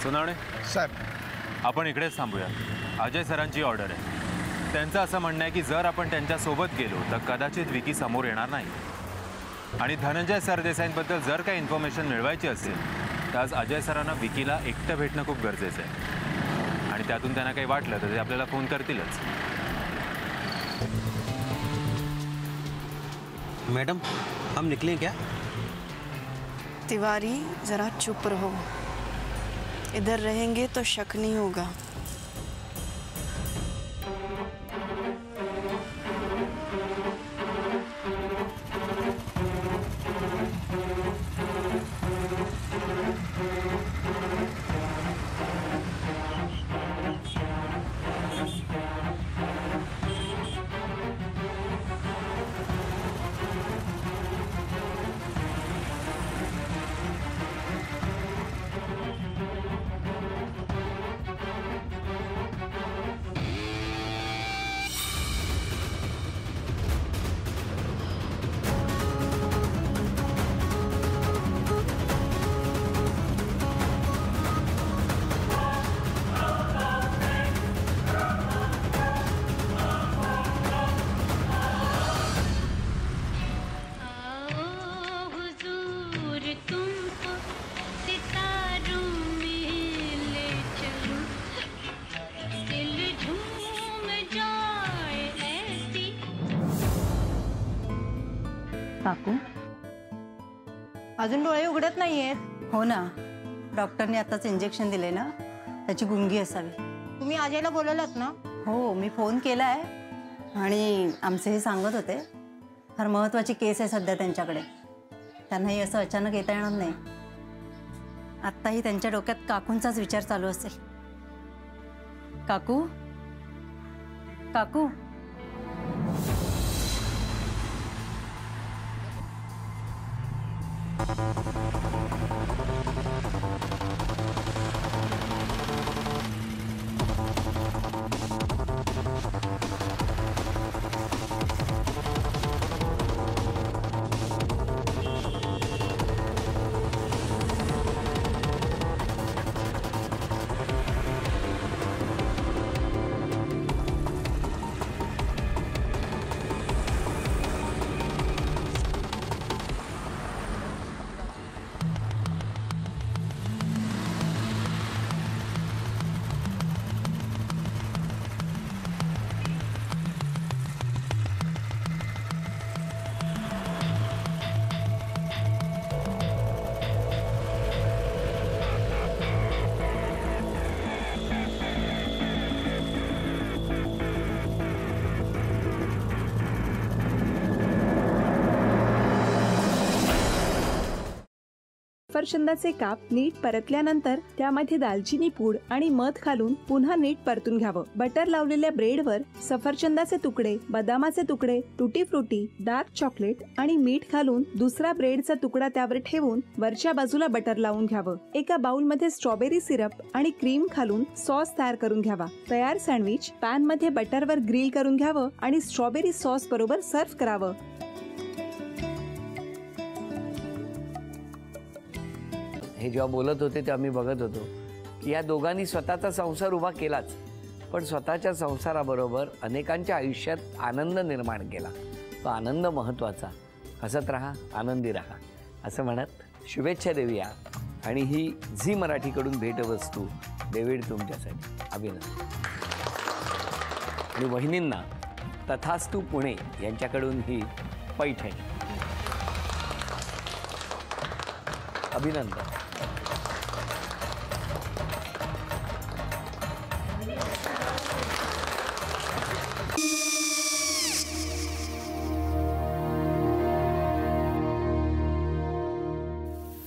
सोनावणे साहेब, आपण इकडेच थांबूया. अजय सरांची ऑर्डर आहे. त्यांचं असं म्हणणं आहे की जर आपण त्यांच्यासोबत गेलो तर कदाचित विकी समोर येणार नाही. आणि धनंजय सरदेसाईंबद्दल जर काही इन्फॉर्मेशन मिळवायची असेल तर आज अजय सरांना विकीला एकटं भेटणं खूप गरजेचं आहे. आणि त्यातून त्यांना काही वाटलं तर ते आपल्याला फोन करतीलच. मैडम, हम निकलें क्या? तिवारी, जरा चुप रहो. इधर रहेंगे तो शक नहीं होगा. काकू, अजून डोळे उघडत नाहीयेत. हो ना, डॉक्टरने आताच इंजेक्शन दिले ना, त्याची गुंगी असावी. तुम्ही अजयला बोलवलात ना? हो, मी फोन केलाय आणि आमचे हे सांगत होते फार महत्त्वाची केस आहे सध्या त्यांच्याकडे. त्यांनाही असं अचानक येता येणार नाही. आत्ताही त्यांच्या डोक्यात काकूंचाच विचार चालू असेल. काकू, काकू. सफरचंदाचे काप नीट परतल्यानंतर त्यामध्ये दालचिनी पूड आणि मध घालून पुन्हा नीट परतून घ्यावं. बटर लावलेल्या ब्रेडवर सफरचंदाचे तुकडे, बदामाचे तुकडे, टुटी फ्रुटी, डार्क चॉकलेट आणि मीठ घालून दुसरा ब्रेडचा तुकडा त्यावर ठेवून वरच्या बाजूला बटर लावून घ्यावं. एका बाउलमध्ये स्ट्रॉबेरी सिरप आणि क्रीम घालून सॉस तयार करून घ्यावा. तयार सँडविच पॅन मध्ये बटरवर ग्रिल करून घ्यावं आणि स्ट्रॉबेरी सॉस बरोबर सर्व्ह करावं. हे जेव्हा बोलत होते तेव्हा मी बघत होतो की या दोघांनी स्वतःचा संसार उभा केलाच, पण स्वतःच्या संसाराबरोबर अनेकांच्या आयुष्यात आनंद निर्माण केला. तो आनंद महत्त्वाचा. हसत राहा, आनंदी राहा असं म्हणत शुभेच्छा देऊया. आणि ही झी मराठीकडून भेटवस्तू डेव्हिड तुमच्यासाठी. अभिनंदन. आणि वहिनींना तथास्तू पुणे यांच्याकडून ही पैठणी. अभिनंदन.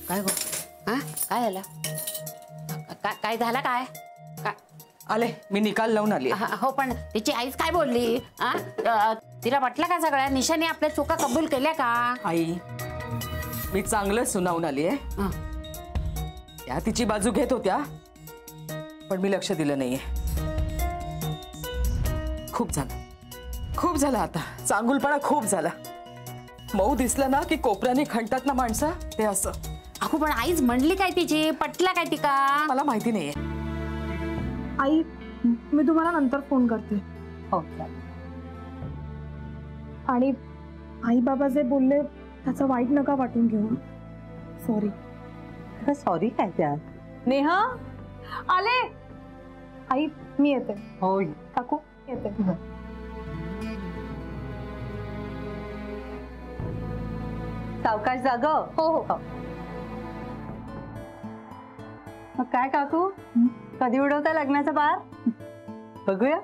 काय गो? हां, काय झालं? काय झालं? काय आले, मी निकाल लावून आली. हो, पण तिची आईच काय बोलली? तिला वाटलं का सगळ्या निशाने आपल्या चुका कबूल केल्या का? आई, मी चांगलं सुनावून आली आहे. त्या तिची बाजू घेत होत्या, पण मी लक्ष दिलं नाहीये. खूप झालं आता. चांगुलपणा खूप झाला. मऊ दिसलं ना की कोपऱ्याने खणतात ना माणसं, ते असं. अगो पण आईच म्हणली काय तिची, पटला काय तिका? मला माहिती नाहीये. आई मी तुम्हाला नंतर फोन करते. हो आणि आई बाबा जे बोलले त्याचं वाईट नका वाटून घेऊ. सॉरी. सॉरी काय त्या? नेहा आले. आई मी येते. हो काकू येते. सावकाश जाग. हो हो. मग काय काकू, कधी उडवता लग्नाचा बार? बघूया.